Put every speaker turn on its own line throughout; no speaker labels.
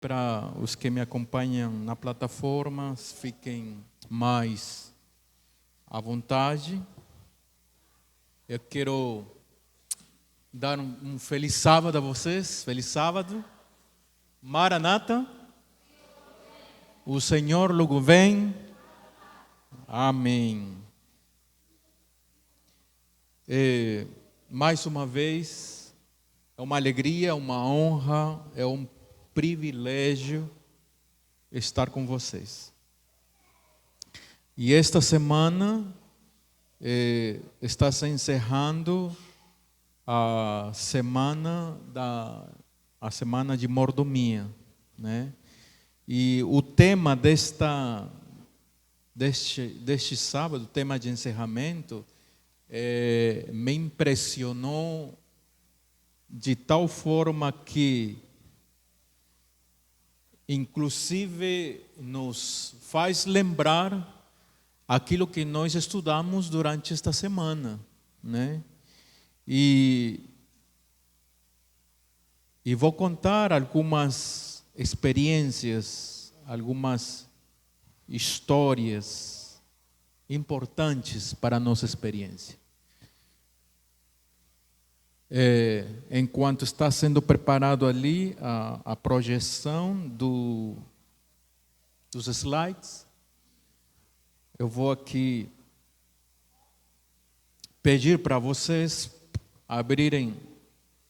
Para os que me acompanham na plataforma, fiquem mais à vontade. Eu quero dar um feliz sábado a vocês. Feliz sábado. Maranata. O Senhor logo vem. Amém. Mais uma vez, é uma alegria, uma honra, é um privilégio estar com vocês. E esta semana está se encerrando a semana de mordomia, né? E o tema deste sábado, o tema de encerramento, me impressionou de tal forma que inclusive nos faz lembrar aquilo que nós estudamos durante esta semana, né? E vou contar algumas experiências, algumas histórias importantes para a nossa experiência. Enquanto está sendo preparado ali a projeção dos slides, eu vou aqui pedir para vocês abrirem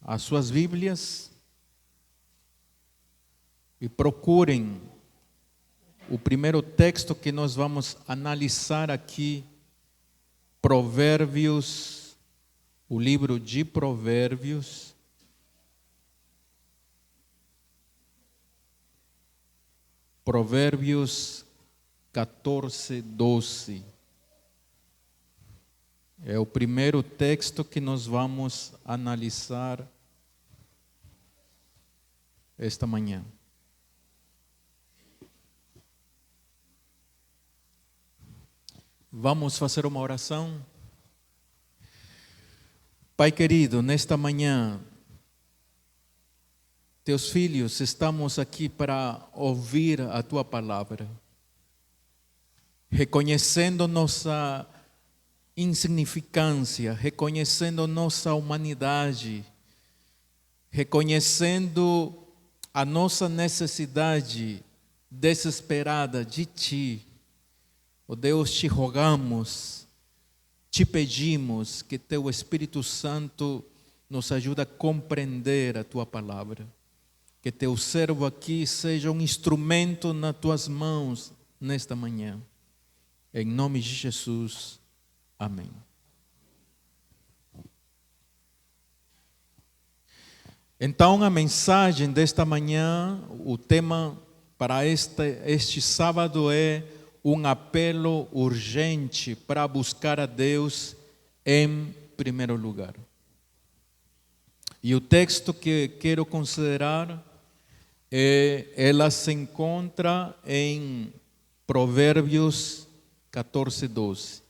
as suas Bíblias e procurem o primeiro texto que nós vamos analisar aqui, Provérbios. O livro de Provérbios, Provérbios 14, 12. É o primeiro texto que nós vamos analisar esta manhã. Vamos fazer uma oração? Pai querido, nesta manhã, teus filhos, estamos aqui para ouvir a tua palavra, reconhecendo nossa insignificância, reconhecendo nossa humanidade, reconhecendo a nossa necessidade desesperada de ti. Ó Deus, te rogamos, te pedimos que teu Espírito Santo nos ajude a compreender a tua palavra. Que teu servo aqui seja um instrumento nas tuas mãos nesta manhã. Em nome de Jesus. Amém. Então, a mensagem desta manhã, o tema para este sábado é um apelo urgente para buscar a Deus em primeiro lugar. E o texto que quero considerar, ela se encontra em Provérbios 14, 12.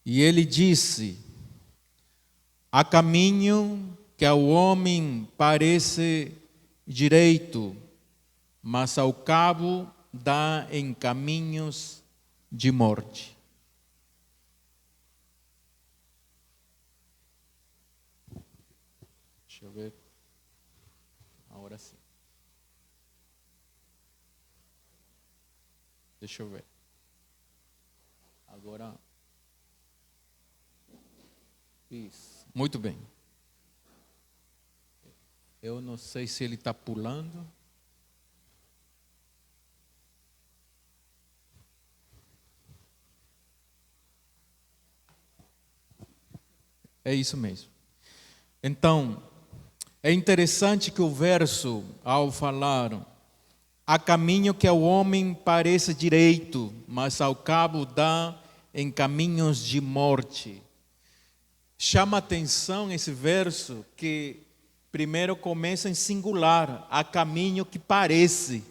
E ele disse: há caminho que ao homem parece direito, mas ao cabo dá em caminhos de morte. Deixa eu ver. Agora sim. Deixa eu ver. Agora. Isso. Muito bem. Eu não sei se ele está pulando. É isso mesmo. Então, é interessante que o verso, ao falar, há caminho que ao homem parece direito, mas ao cabo dá em caminhos de morte. Chama a atenção esse verso que primeiro começa em singular, há caminho que parece,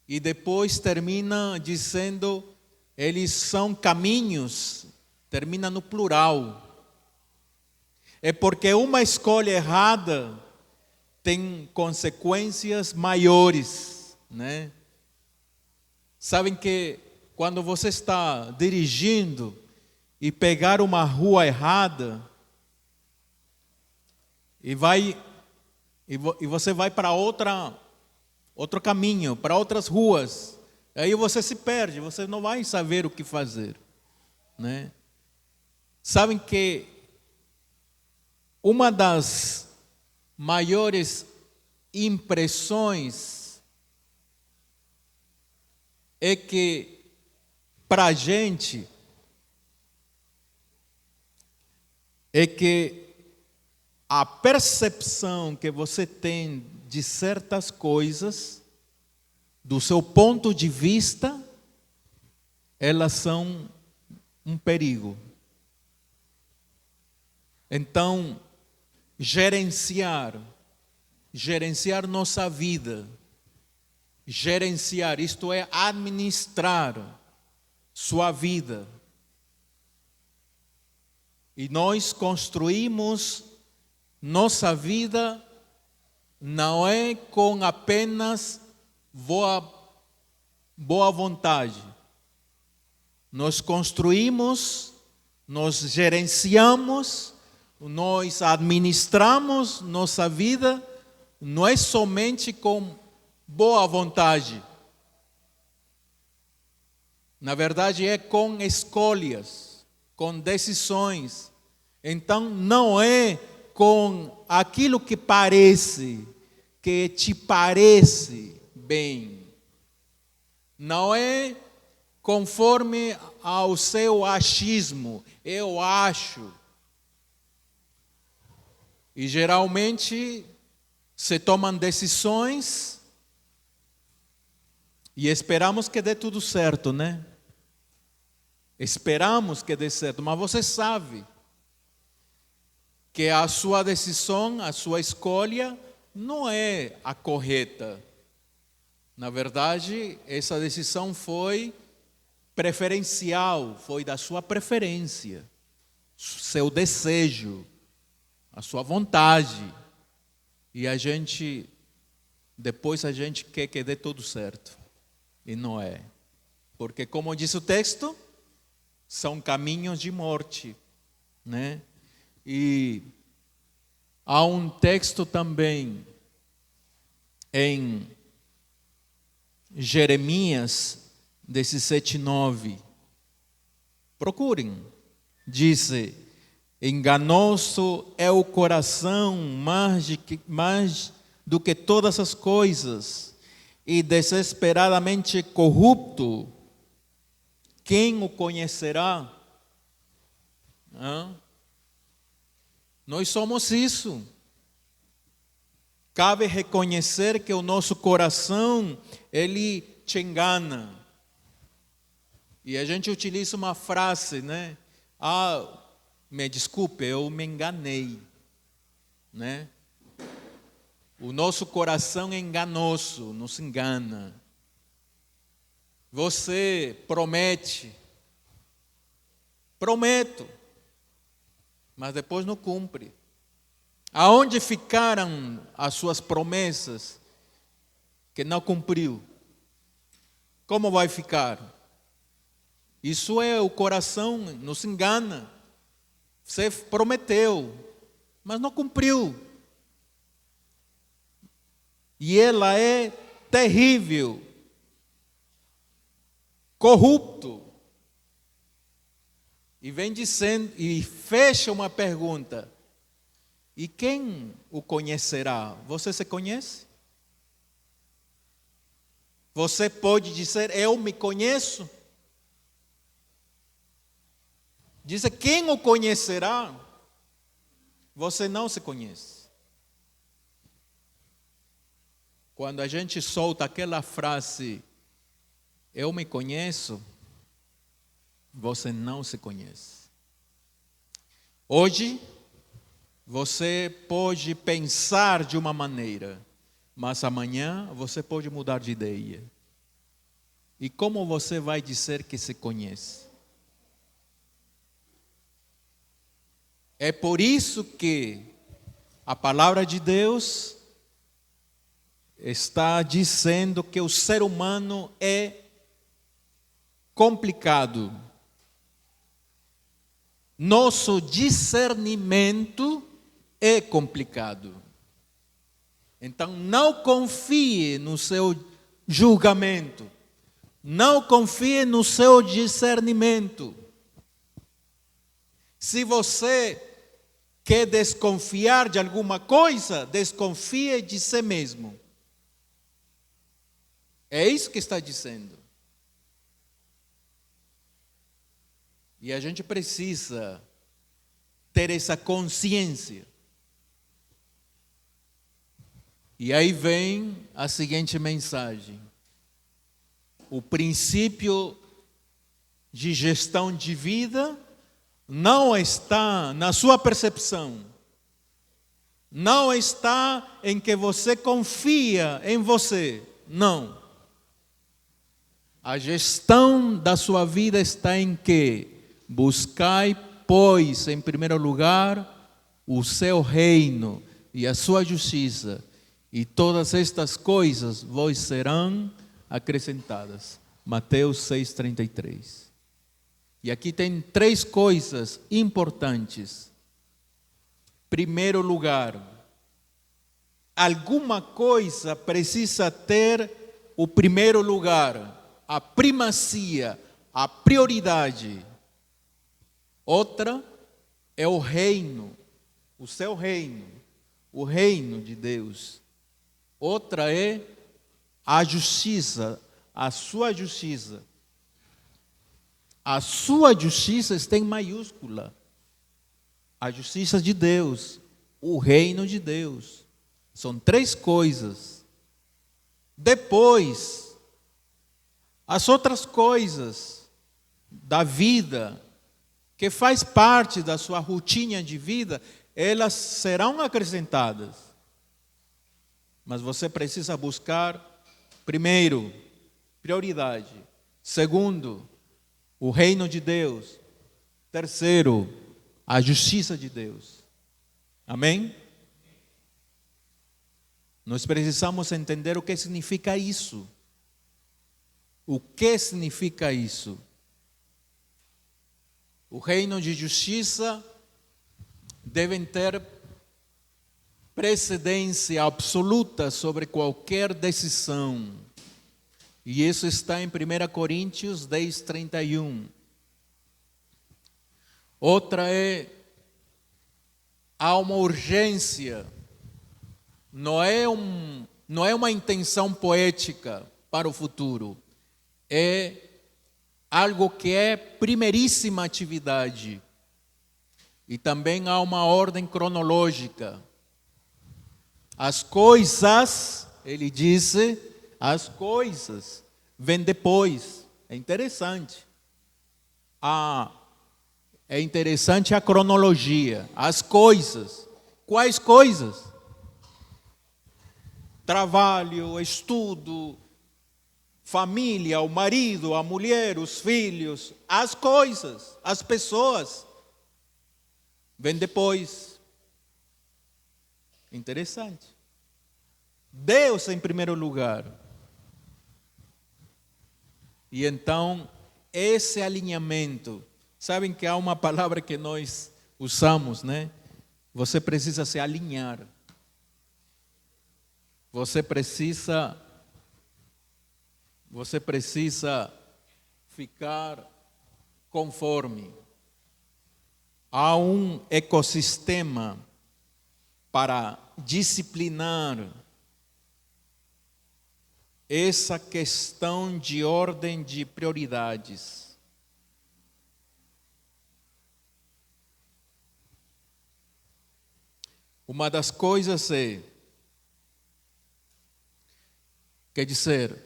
e depois termina dizendo, eles são caminhos, termina no plural. É porque uma escolha errada tem consequências maiores, né? Sabem que quando você está dirigindo e pegar uma rua errada e você vai para outro caminho, para outras ruas, aí você se perde, você não vai saber o que fazer, né? Sabem que uma das maiores impressões é que, para a gente, é que a percepção que você tem de certas coisas, do seu ponto de vista, elas são um perigo. Então, gerenciar nossa vida, isto é, administrar sua vida. E nós construímos nossa vida não é com apenas boa vontade. Nós construímos, nós gerenciamos, nós administramos nossa vida, não é somente com boa vontade. Na verdade, é com escolhas, com decisões. Então, não é com aquilo que te parece bem. Não é conforme ao seu achismo, eu acho. E geralmente se tomam decisões e esperamos que dê tudo certo, né? Esperamos que dê certo, mas você sabe que a sua decisão, a sua escolha não é a correta. Na verdade, essa decisão foi preferencial, foi da sua preferência, seu desejo, a sua vontade. E depois a gente quer que dê tudo certo. E não é. Porque, como diz o texto, são caminhos de morte, né? E há um texto também em Jeremias 17:9. Procurem. Diz: enganoso é o coração mais do que todas as coisas, e desesperadamente corrupto, quem o conhecerá? Nós somos isso. Cabe reconhecer que o nosso coração, ele te engana. E a gente utiliza uma frase, né? Me desculpe, eu me enganei, né? O nosso coração é enganoso, nos engana. Você prometo, mas depois não cumpre. Aonde ficaram as suas promessas que não cumpriu? Como vai ficar? Isso é o coração, nos engana. Você prometeu, mas não cumpriu. E ela é terrível, corrupto. E vem dizendo, e fecha uma pergunta: e quem o conhecerá? Você se conhece? Você pode dizer, eu me conheço? Diz, quem o conhecerá? Você não se conhece. Quando a gente solta aquela frase, eu me conheço, você não se conhece. Hoje, você pode pensar de uma maneira, mas amanhã você pode mudar de ideia. E como você vai dizer que se conhece? É por isso que a palavra de Deus está dizendo que o ser humano é complicado. Nosso discernimento é complicado. Então, não confie no seu julgamento. Não confie no seu discernimento. Se você quer desconfiar de alguma coisa, desconfie de si mesmo. É isso que está dizendo. E a gente precisa ter essa consciência. E aí vem a seguinte mensagem. O princípio de gestão de vida não está na sua percepção. Não está em que você confia em você. Não. A gestão da sua vida está em que buscai, pois, em primeiro lugar, o seu reino e a sua justiça, e todas estas coisas vos serão acrescentadas. Mateus 6,33. E aqui tem 3 coisas importantes. Primeiro lugar, alguma coisa precisa ter o primeiro lugar, a primacia, a prioridade. Outra é o reino, o seu reino, o reino de Deus. Outra é a justiça, a sua justiça. A sua justiça está em maiúscula. A justiça de Deus, o reino de Deus. São 3 coisas. Depois, as outras coisas da vida, que faz parte da sua rotina de vida, elas serão acrescentadas. Mas você precisa buscar, primeiro, prioridade. Segundo, o reino de Deus. Terceiro, a justiça de Deus. Amém? Nós precisamos entender o que significa isso. O que significa isso? O reino de justiça deve ter precedência absoluta sobre qualquer decisão. E isso está em 1 Coríntios 10:31. Outra é, há uma urgência, não é uma intenção poética para o futuro, é algo que é primeiríssima atividade. E também há uma ordem cronológica. As coisas, ele disse, as coisas vêm depois. É interessante. É interessante a cronologia. As coisas. Quais coisas? Trabalho, estudo, família, o marido, a mulher, os filhos. As coisas, as pessoas. Vem depois. Interessante. Deus em primeiro lugar. E então, esse alinhamento. Sabem que há uma palavra que nós usamos, né? Você precisa se alinhar. Você precisa ficar conforme. Há um ecossistema para disciplinar essa questão de ordem de prioridades. Uma das coisas é, quer dizer,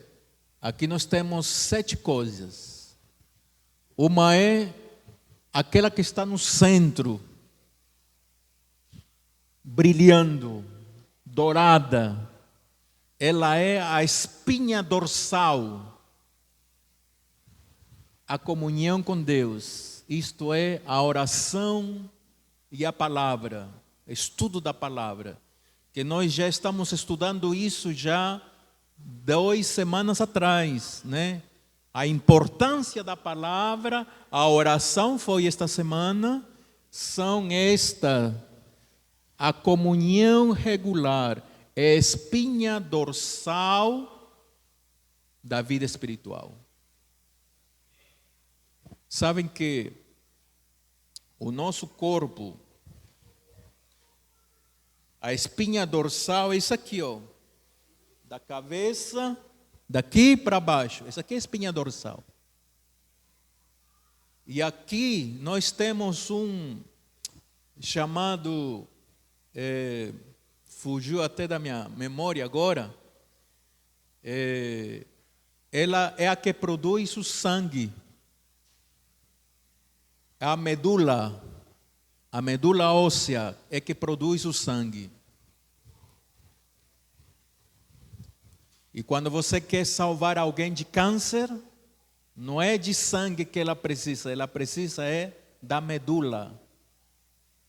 aqui nós temos 7 coisas. Uma é aquela que está no centro, brilhando, dourada. Ela é a espinha dorsal, a comunhão com Deus. Isto é a oração e a palavra, estudo da palavra, que nós já estamos estudando isso já 2 semanas atrás, né? A importância da palavra, a oração foi esta semana, são a comunhão regular, é a espinha dorsal da vida espiritual. Sabem que o nosso corpo, a espinha dorsal é isso aqui, ó, da cabeça, daqui para baixo. Essa aqui é a espinha dorsal. E aqui nós temos um chamado, fugiu até da minha memória agora, ela é a que produz o sangue. A medula óssea é que produz o sangue. E quando você quer salvar alguém de câncer, não é de sangue que ela precisa da medula,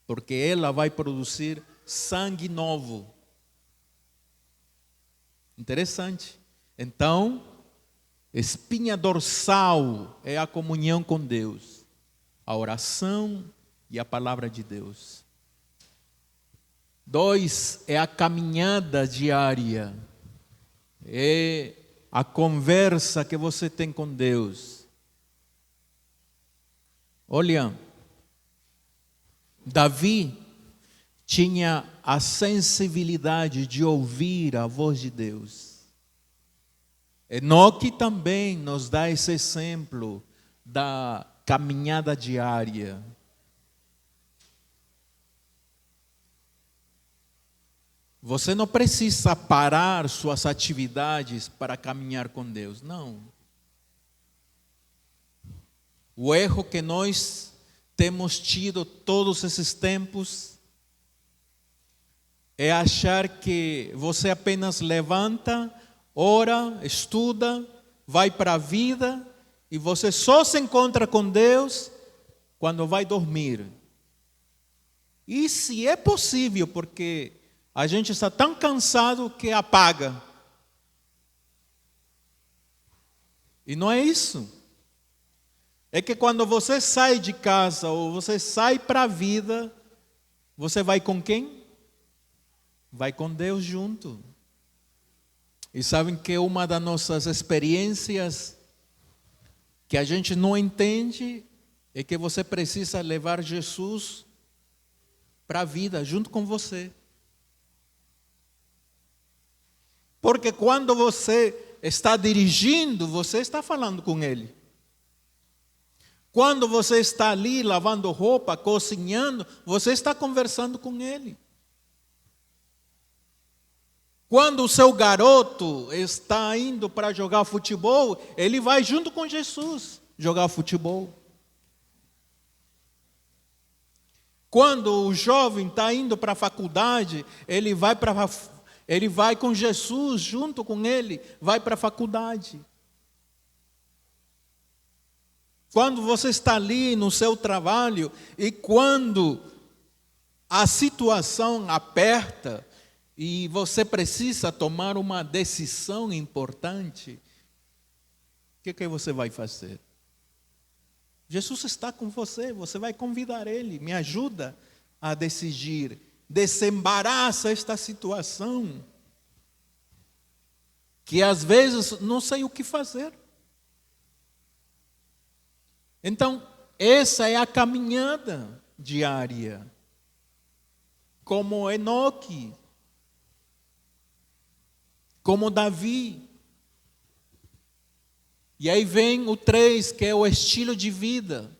porque ela vai produzir sangue novo. Interessante. Então, espinha dorsal é a comunhão com Deus, a oração e a palavra de Deus. 2 é a caminhada diária, é a conversa que você tem com Deus. Olha, Davi tinha a sensibilidade de ouvir a voz de Deus. Enoque também nos dá esse exemplo da caminhada diária. Você não precisa parar suas atividades para caminhar com Deus, não. O erro que nós temos tido todos esses tempos é achar que você apenas levanta, ora, estuda, vai para a vida e você só se encontra com Deus quando vai dormir. E se é possível, porque a gente está tão cansado que apaga. E não é isso. É que quando você sai de casa ou você sai para a vida, você vai com quem? Vai com Deus junto. E sabem que uma das nossas experiências que a gente não entende é que você precisa levar Jesus para a vida junto com você. Porque quando você está dirigindo, você está falando com Ele. Quando você está ali lavando roupa, cozinhando, você está conversando com Ele. Quando o seu garoto está indo para jogar futebol, ele vai junto com Jesus jogar futebol. Quando o jovem está indo para a faculdade, ele vai com Jesus junto com ele, vai para a faculdade. Quando você está ali no seu trabalho e quando a situação aperta e você precisa tomar uma decisão importante, o que você vai fazer? Jesus está com você, você vai convidar Ele, me ajuda a decidir, desembaraça esta situação, que às vezes não sei o que fazer. Então, essa é a caminhada diária, como Enoque, como Davi. E aí vem o 3, que é o estilo de vida,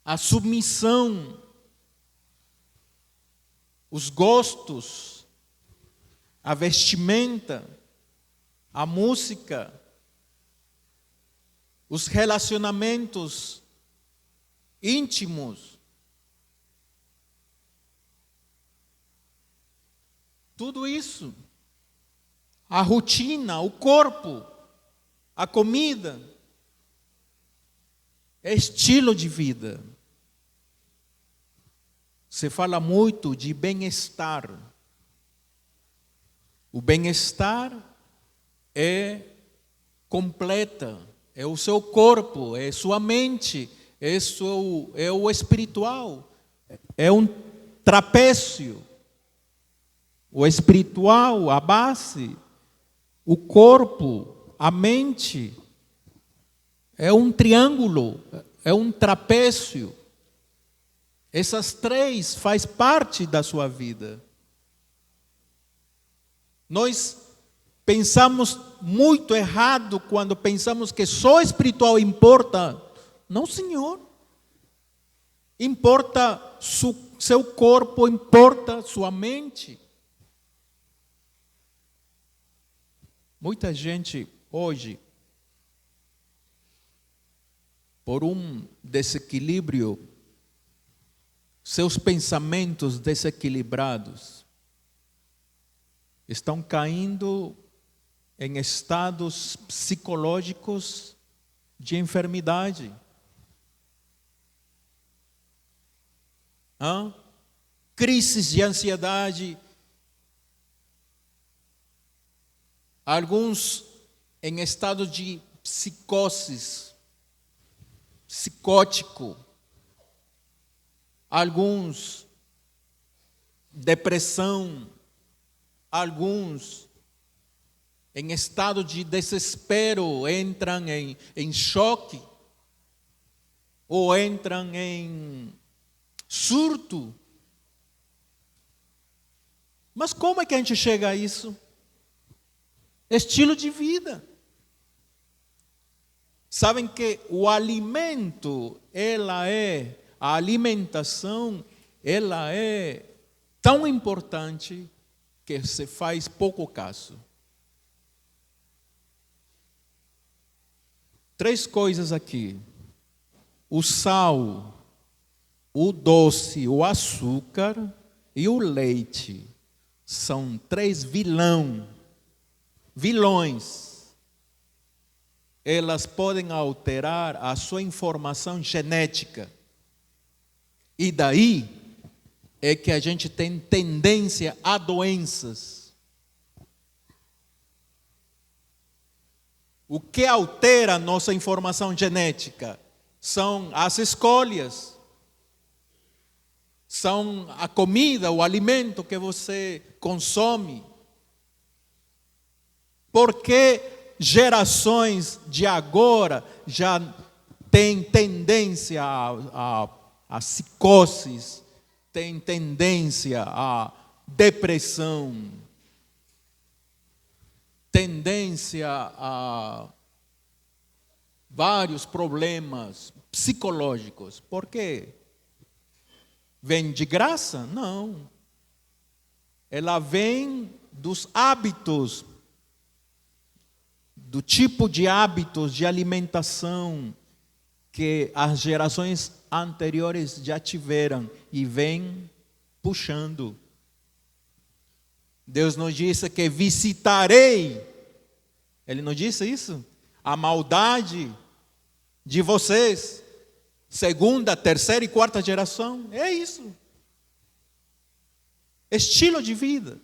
a submissão, os gostos, a vestimenta, a música, os relacionamentos íntimos. Tudo isso. A rotina, o corpo, a comida, é estilo de vida. Se fala muito de bem-estar O bem-estar é completa, é o seu corpo, é sua mente, é o espiritual, é um trapézio. O espiritual, a base, o corpo, a mente, é um triângulo, é um trapézio. Essas três faz parte da sua vida. Nós pensamos muito errado quando pensamos que só espiritual importa. Não, senhor. Importa seu corpo, importa sua mente. Muita gente hoje, por um desequilíbrio, seus pensamentos desequilibrados, estão caindo em estados psicológicos de enfermidade. Crises de ansiedade. Alguns em estado de psicoses, psicótico. Alguns depressão. Alguns em estado de desespero entram em choque ou entram em surto. Mas como é que a gente chega a isso? Estilo de vida. Sabem que o alimento, a alimentação, ela é tão importante que se faz pouco caso. 3 coisas aqui. O sal, o doce, o açúcar e o leite são 3 vilões. Elas podem alterar a sua informação genética. E daí é que a gente tem tendência a doenças. O que altera a nossa informação genética são as escolhas, são a comida, o alimento que você consome. Porque gerações de agora já têm tendência a psicoses, têm tendência a depressão, tendência a vários problemas psicológicos. Por quê? Vem de graça? Não. Ela vem dos hábitos, do tipo de hábitos de alimentação que as gerações anteriores já tiveram e vem puxando. Deus nos disse que visitarei, Ele não disse isso? A maldade de vocês, segunda, terceira e quarta geração, é isso. Estilo de vida.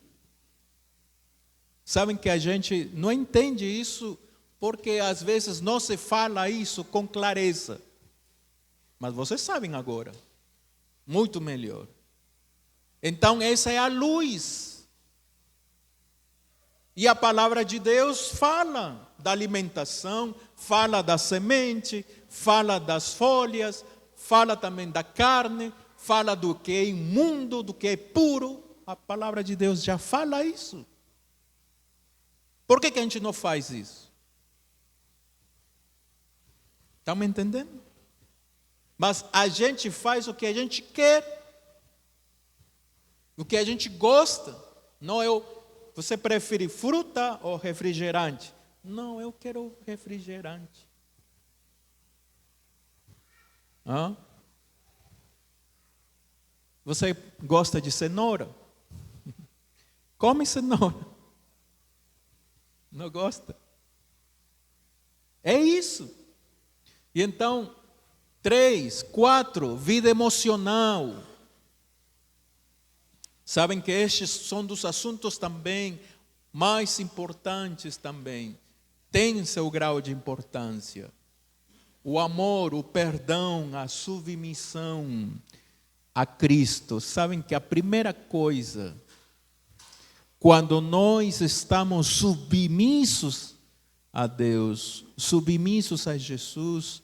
Sabem que a gente não entende isso porque às vezes não se fala isso com clareza. Mas vocês sabem agora, muito melhor. Então essa é a luz. E a palavra de Deus fala da alimentação, fala da semente, fala das folhas, fala também da carne, fala do que é imundo, do que é puro. A palavra de Deus já fala isso. Por que a gente não faz isso? Estão me entendendo? Mas a gente faz o que a gente quer, o que a gente gosta. Não você prefere fruta ou refrigerante? Não, eu quero refrigerante. Você gosta de cenoura? Come cenoura. Não gosta? É isso. E então, 3, 4, vida emocional. Sabem que estes são dos assuntos também mais importantes também, têm seu grau de importância. O amor, o perdão, a submissão a Cristo. Sabem que a primeira coisa, quando nós estamos submissos a Deus, submissos a Jesus,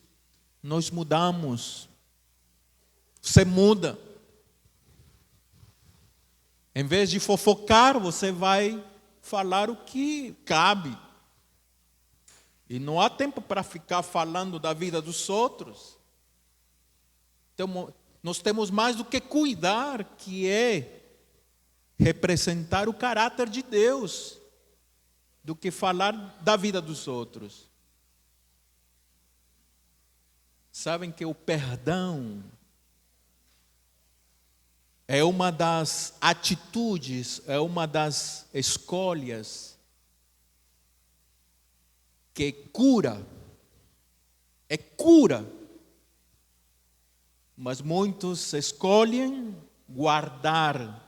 nós mudamos. Você muda. Em vez de fofocar, você vai falar o que cabe. E não há tempo para ficar falando da vida dos outros. Então, nós temos mais do que cuidar, que é representar o caráter de Deus, do que falar da vida dos outros. Sabem que o perdão é uma das atitudes, é uma das escolhas que cura, é cura. Mas muitos escolhem guardar